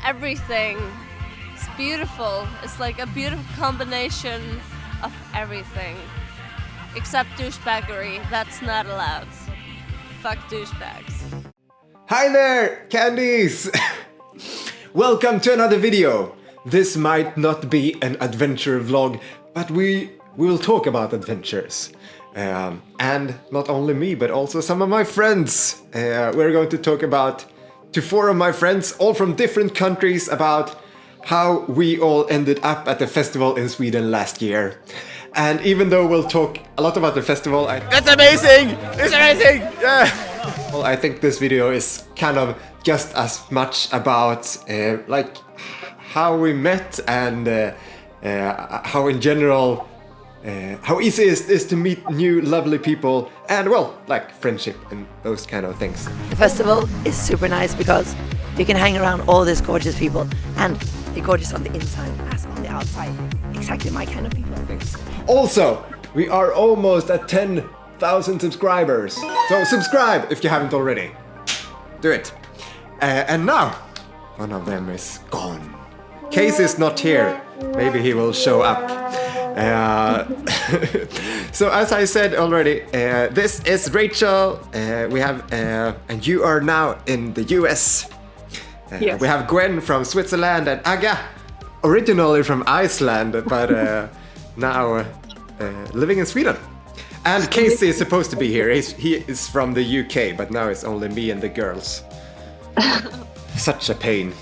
everything. It's beautiful. It's like a beautiful combination of everything. Except douchebaggery. That's not allowed. Fuck douchebags. Hi there, candies! Welcome to another video. This might not be an adventure vlog, but we will talk about adventures. And not only me, but also some of my friends. We're going to talk to four of my friends, all from different countries, about how we all ended up at the festival in Sweden last year. And even though we'll talk a lot about the festival, That's amazing! It's amazing! Yeah! Well, I think this video is kind of just as much about like how we met and how in general how easy it is to meet new lovely people and well, like friendship and those kind of things. The festival is super nice because you can hang around all these gorgeous people and they're gorgeous on the inside as on the outside. Exactly my kind of people. Thanks. Also, we are almost at 10,000 subscribers. So subscribe if you haven't already. Do it. And now, one of them is gone. Casey is not here. Maybe he will show up. So as I said already, this is Rachael. We have, and you are now in the US. Yes. We have Gwen from Switzerland and Agga, originally from Iceland, but now living in Sweden. And Casey is supposed to be here. He is from the UK, but now it's only me and the girls. Such a pain.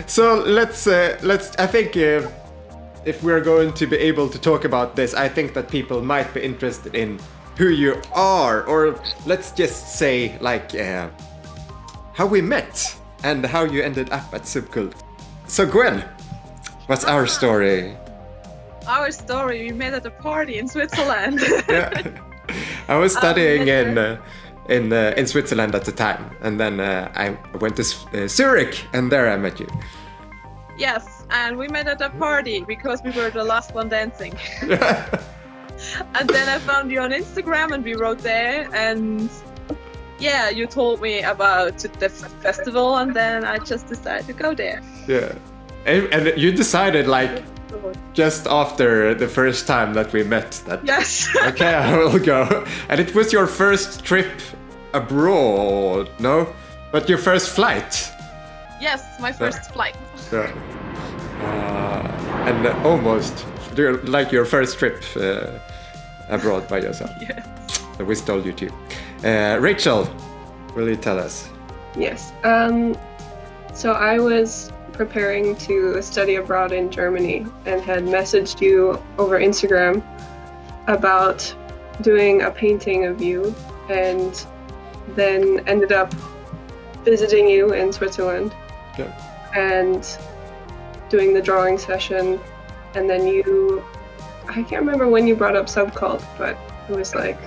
So let's. I think if we're going to be able to talk about this, I think that people might be interested in who you are, or let's just say like how we met and how you ended up at Subkult. So Gwen, what's our story? Our story, we met at a party in Switzerland. Yeah, I was studying in Switzerland at the time, and then I went to Zurich, and there I met you. Yes, and we met at a party because we were the last one dancing. And then I found you on Instagram and we wrote there, and yeah, you told me about the festival, and then I just decided to go there. Yeah, and you decided like just after the first time that we met that yes. okay, I will go. And it was your first trip abroad, no? But your first flight. Yes, my first flight. Yeah. And almost like your first trip abroad by yourself. Yes. So we stole you too. Rachael, will you tell us? Yes. So I was preparing to study abroad in Germany and had messaged you over Instagram about doing a painting of you, and then ended up visiting you in Switzerland. Okay. And doing the drawing session, and then I can't remember when you brought up Subkult, but it was like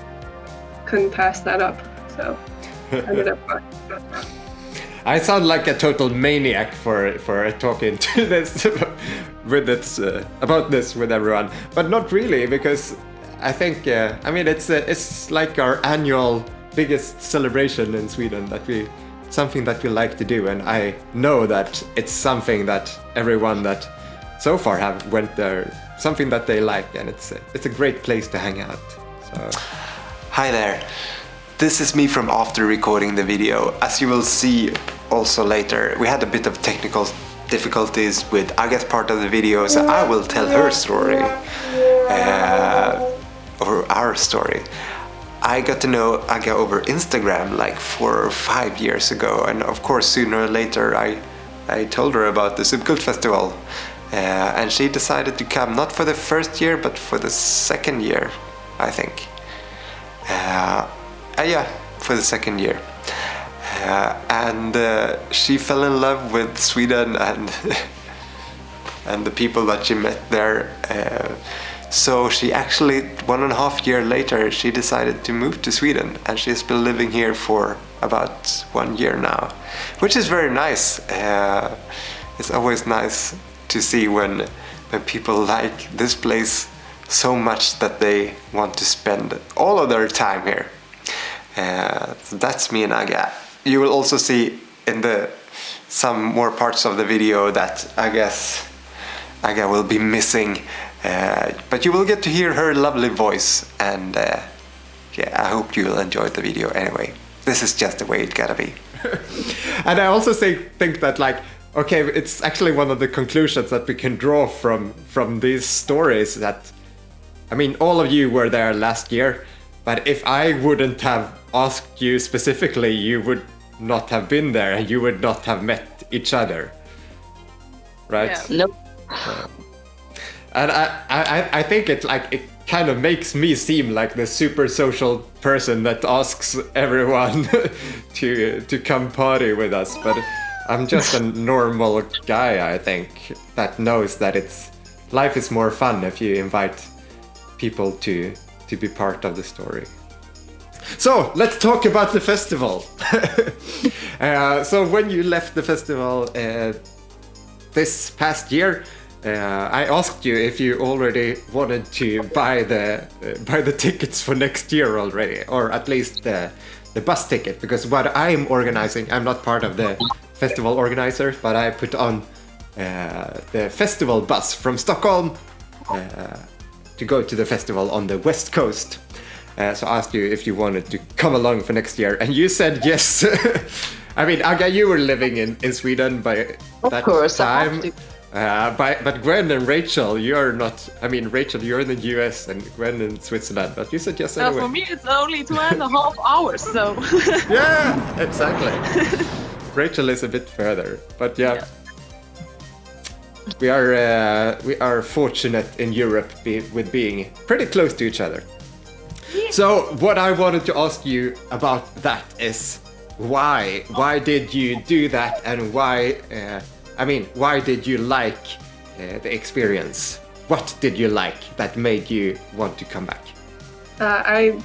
couldn't pass that up, so ended up I sound like a total maniac for talking to this about this with everyone, but not really, because I think I mean it's like our annual biggest celebration in Sweden, something that we like to do, and I know that it's something that everyone that so far have went there, something that they like, and it's a great place to hang out. So hi there. This is me from after recording the video. As you will see also later, we had a bit of technical difficulties with Agga's part of the video, so I will tell her story, or our story. I got to know Agga over Instagram like 4 or 5 years ago, and of course sooner or later I told her about the Subkult Festival, and she decided to come not for the first year but for the second year, I think. Yeah, for the second year. And she fell in love with Sweden and and the people that she met there. So she actually, 1.5 years later, she decided to move to Sweden, and she's been living here for about 1 year now, which is very nice. It's always nice to see when people like this place so much that they want to spend all of their time here. So that's me and Agga. you will also see in some more parts of the video that I guess Agga will be missing, but you will get to hear her lovely voice, and I hope you will enjoy the video anyway. This is just the way it gotta be. And I also think that, like, okay, it's actually one of the conclusions that we can draw from these stories that, I mean, all of you were there last year, but if I wouldn't have asked you specifically, you would not have been there and you would not have met each other, right? Yeah. Nope. And I think it kind of makes me seem like the super social person that asks everyone to come party with us, but I'm just a normal guy, I think, that knows that life is more fun if you invite people to be part of the story. So let's talk about the festival. So when you left the festival this past year, I asked you if you already wanted to buy the tickets for next year already, or at least the bus ticket, because what I'm organizing, I'm not part of the festival organizer, but I put on the festival bus from Stockholm to go to the festival on the west coast. So I asked you if you wanted to come along for next year, and you said yes. I mean, Agga, you were living in Sweden by that course, time. I have to. But Gwen and Rachael, you're not. I mean, Rachael, you're in the US and Gwen in Switzerland, but you said yes anyway. For me, it's only 2.5 hours, so. Yeah, exactly. Rachael is a bit further, but yeah. We are fortunate in Europe with being pretty close to each other. Yeah. So what I wanted to ask you about that is why did you do that, and why why did you like the experience? What did you like that made you want to come back? I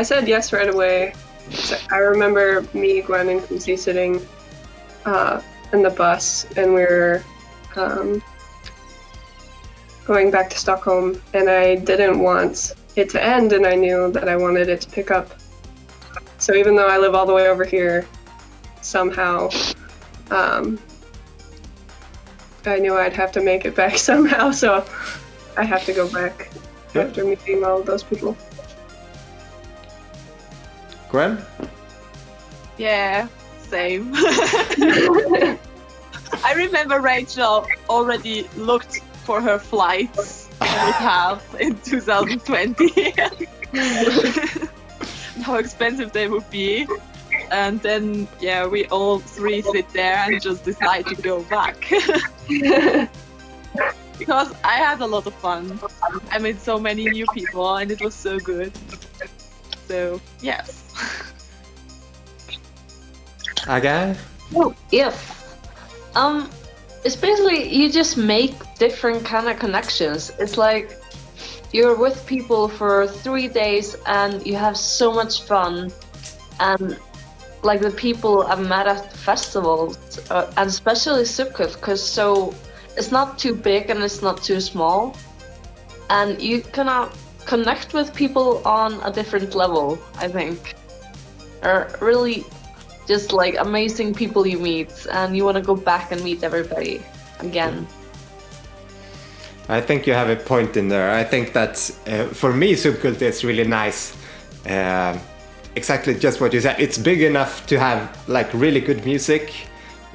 said yes right away. So I remember me, Gwen, and Kusi sitting in the bus, and we were going back to Stockholm, and I didn't want it to end, and I knew that I wanted it to pick up. So even though I live all the way over here, somehow I knew I'd have to make it back somehow, so I have to go back after meeting all of those people. Gwen? Yeah, same. I remember Rachael already looked for her flights in 2020. How expensive they would be. And then, we all three sit there and just decide to go back. Because I had a lot of fun. I met so many new people and it was so good. So, yes. Agga? Oh, yes. It's basically you just make different kind of connections. It's like you're with people for 3 days and you have so much fun. And like the people I've met at the festivals, and especially Subkult, because it's not too big and it's not too small. And you cannot connect with people on a different level, I think. Are really just like amazing people you meet, and you want to go back and meet everybody again. I think you have a point in there. I think that for me, Subkult is really nice. Exactly just what you said. It's big enough to have like really good music,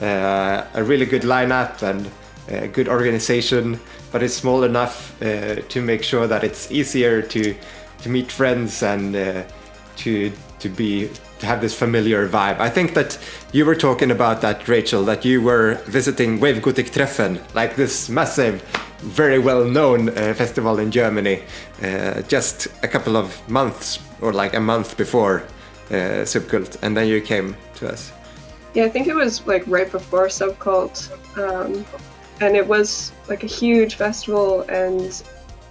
a really good lineup, and a good organization. But it's small enough to make sure that it's easier to meet friends and to have this familiar vibe. I think that you were talking about that, Rachael, that you were visiting Wave Gotik Treffen, like this massive, very well-known festival in Germany, just a couple of months, or like a month before Subkult, and then you came to us. Yeah, I think it was like right before Subkult, and it was like a huge festival, and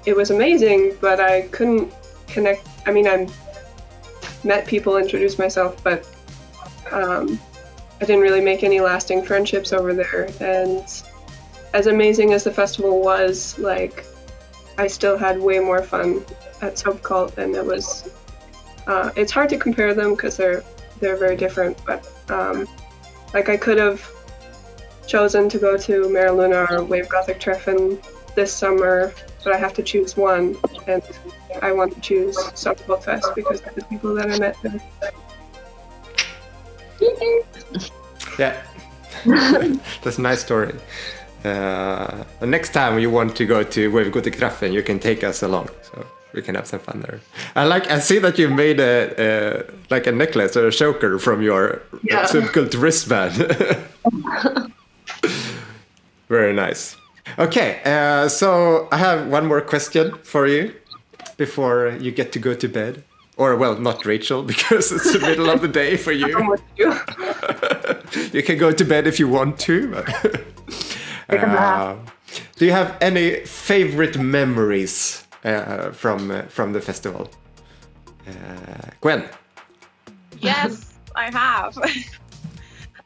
it was amazing, but I couldn't connect. I mean, I met people, introduced myself, but I didn't really make any lasting friendships over there. And as amazing as the festival was, like, I still had way more fun at Subkult, and it was. It's hard to compare them because they're very different, but Like I could have chosen to go to Luna or Wave Gotik Treffen this summer, but I have to choose one, and I want to choose Subkultfest because of the people that I met there. Yeah, that's a nice story. Next time you want to go to Wave Gotik Treffen, you can take us along, so we can have some fun there. I see that you made a necklace or a choker from your Subkult wristband. Very nice. Okay, so I have one more question for you before you get to go to bed. Or, well, not Rachel, because it's the middle of the day for you. You can go to bed if you want to. Do you have any favorite memories from the festival? Gwen? Yes, I have.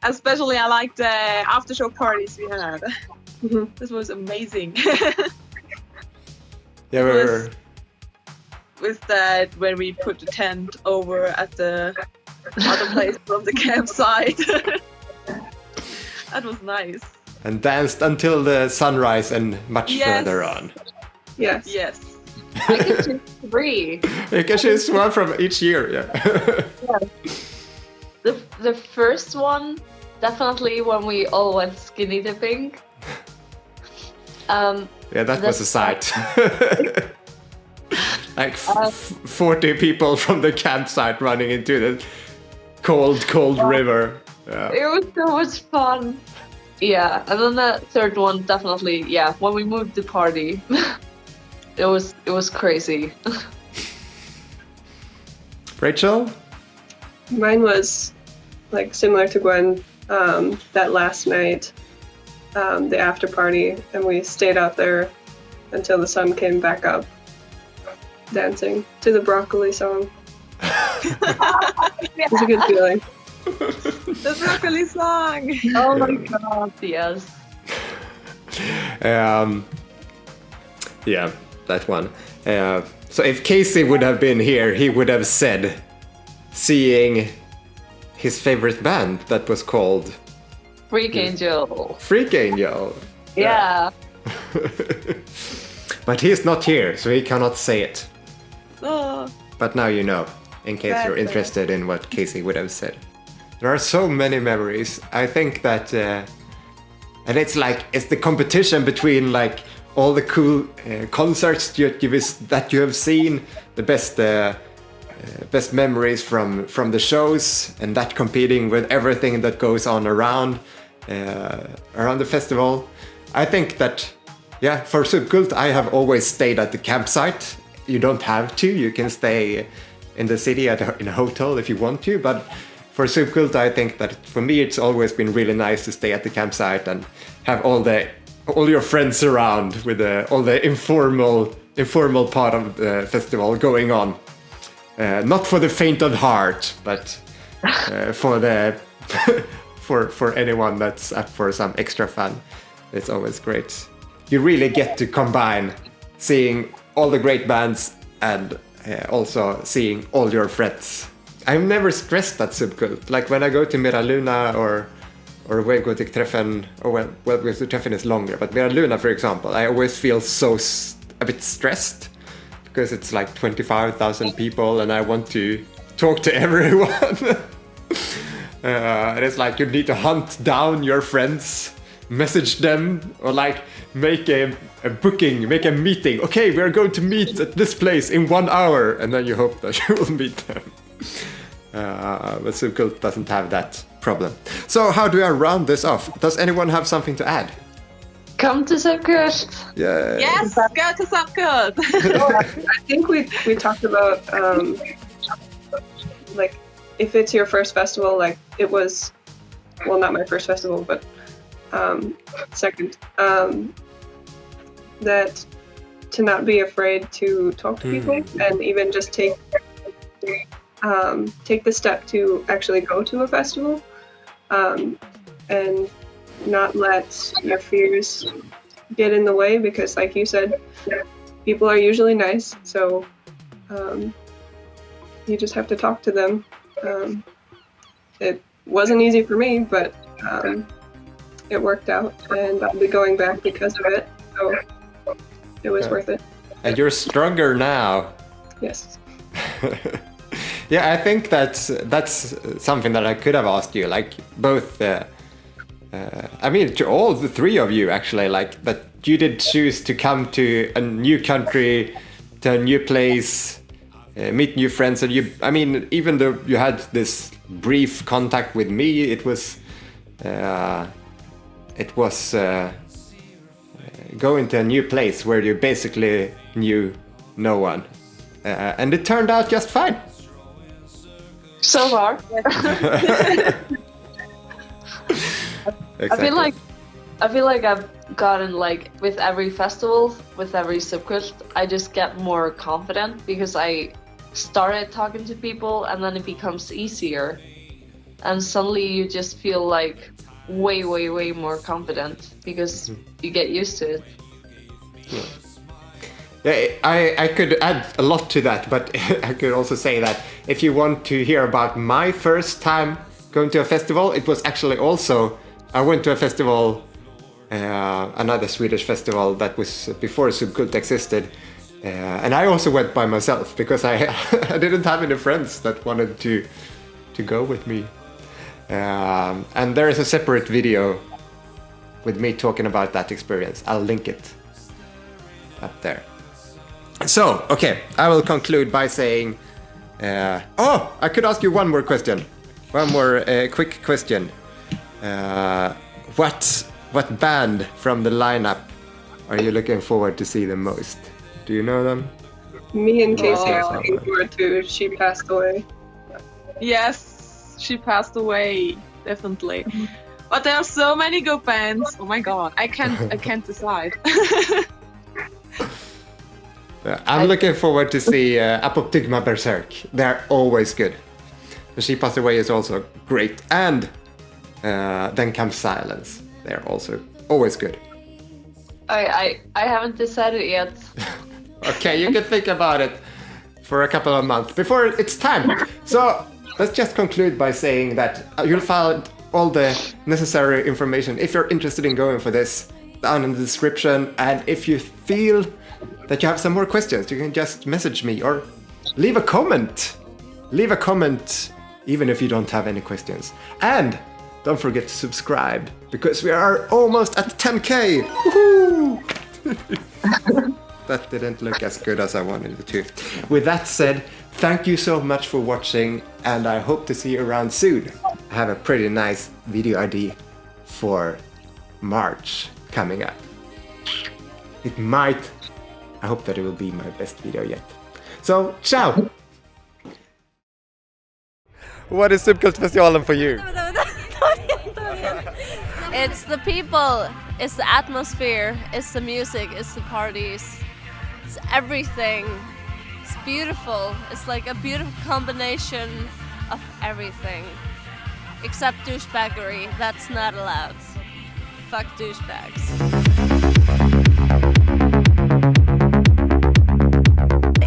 Especially I liked the after-show parties we had. This was amazing. Yeah, we're... With that, when we put the tent over at the other place from the campsite. That was nice. And danced until the sunrise and much further on. Yes. Yes. I can choose 3. You can choose one from each year, yeah. The first one, definitely when we all went skinny dipping. Yeah, that was a sight. Like 40 people from the campsite running into the cold river. Yeah. It was so much fun. Yeah, and then the third one, definitely, when we moved the party. It was crazy. Rachel? Mine was like similar to Gwen, that last night, the after party, and we stayed out there until the sun came back up, dancing to the broccoli song. It was a good feeling. The broccoli song! Oh my god, yes. Yeah, that one. So if Casey would have been here, he would have said, seeing his favorite band that was called Freak Angel. Freak Angel. Yeah. But he's not here, so he cannot say it. Oh. But now you know, in case you're interested in what Casey would have said. There are so many memories. I think that, and it's the competition between like all the cool concerts that you have seen, the best memories from the shows, and that competing with everything that goes on around the festival. I think that, for Subkult, I have always stayed at the campsite. You don't have to. You can stay in the city in a hotel if you want to, but for Subkult, I think that for me it's always been really nice to stay at the campsite and have all your friends around with all the informal part of the festival going on. Not for the faint of heart, but for anyone that's up for some extra fun. It's always great. You really get to combine seeing all the great bands and also seeing all your friends. I'm never stressed at Subkult. Like when I go to Luna or Wave Gotik Treffen, or Wave Gotik Treffen is longer, but Luna, for example, I always feel a bit stressed because it's like 25,000 people and I want to talk to everyone. And it's like you need to hunt down your friends, message them, or like make a booking, make a meeting. Okay, we're going to meet at this place in 1 hour, and then you hope that you will meet them. But Subkult doesn't have that problem. So how do I round this off? Does anyone have something to add? Come to Subkult. Yeah. Yes, go to Subkult. I think we talked about like if it's your first festival, like it was, well, not my first festival, but second. That to not be afraid to talk to people and even just take the step to actually go to a festival, and not let your fears get in the way, because like you said, people are usually nice, so you just have to talk to them. wasn't easy for me, but it worked out, and I'll be going back because of it. So it was worth it. And you're stronger now. Yes. Yeah, I think that's something that I could have asked you, like both. I mean, to all the three of you, actually, like that you did choose to come to a new country, to a new place, meet new friends, and you. I mean, even though you had this brief contact with me, it was going to a new place where you basically knew no one, and it turned out just fine. So far. Exactly. I feel like I've gotten like with every festival, with every subkult, I just get more confident because I started talking to people and then it becomes easier. And suddenly you just feel like way more confident because you get used to it. Yeah, I could add a lot to that, but I could also say that if you want to hear about my first time going to a festival, it was actually also, I went to a festival, another Swedish festival that was before Subkult existed, and I also went by myself because I didn't have any friends that wanted to go with me. And there is a separate video with me talking about that experience. I'll link it up there. So, okay, I will conclude by saying, I could ask you one more question. One more quick question. What band from the lineup are you looking forward to see the most? Do you know them? Me and Casey are looking forward to She Passed Away. Yes, she passed away, definitely. But there are so many good bands. Oh my god, I can't decide. I'm looking forward to see Apoptygma Berserk. They're always good. She Passed Away is also great. And Then Comes Silence. They're also always good. I haven't decided yet. Okay, you can think about it for a couple of months before it's time. So let's just conclude by saying that you'll find all the necessary information if you're interested in going for this down in the description. And if you feel that you have some more questions, you can just message me or leave a comment. Leave a comment even if you don't have any questions. And don't forget to subscribe because we are almost at 10k. Woohoo! That didn't look as good as I wanted it to. With that said, thank you so much for watching and I hope to see you around soon. I have a pretty nice video idea for March coming up. It might, I hope that it will be my best video yet. So, ciao! What is Subkultfestivlen for you? It's the people, it's the atmosphere, it's the music, it's the parties, it's everything. It's beautiful. It's like a beautiful combination of everything. Except douchebaggery, that's not allowed. Fuck douchebags.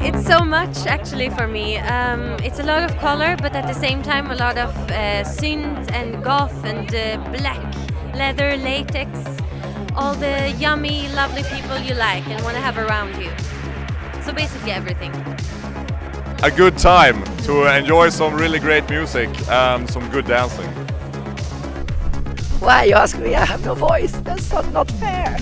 It's so much actually for me. It's a lot of color, but at the same time a lot of synth and goth and black leather, latex, all the yummy, lovely people you like and want to have around you. So basically everything. A good time to enjoy some really great music and some good dancing. Why you ask me? I have no voice. That's not fair.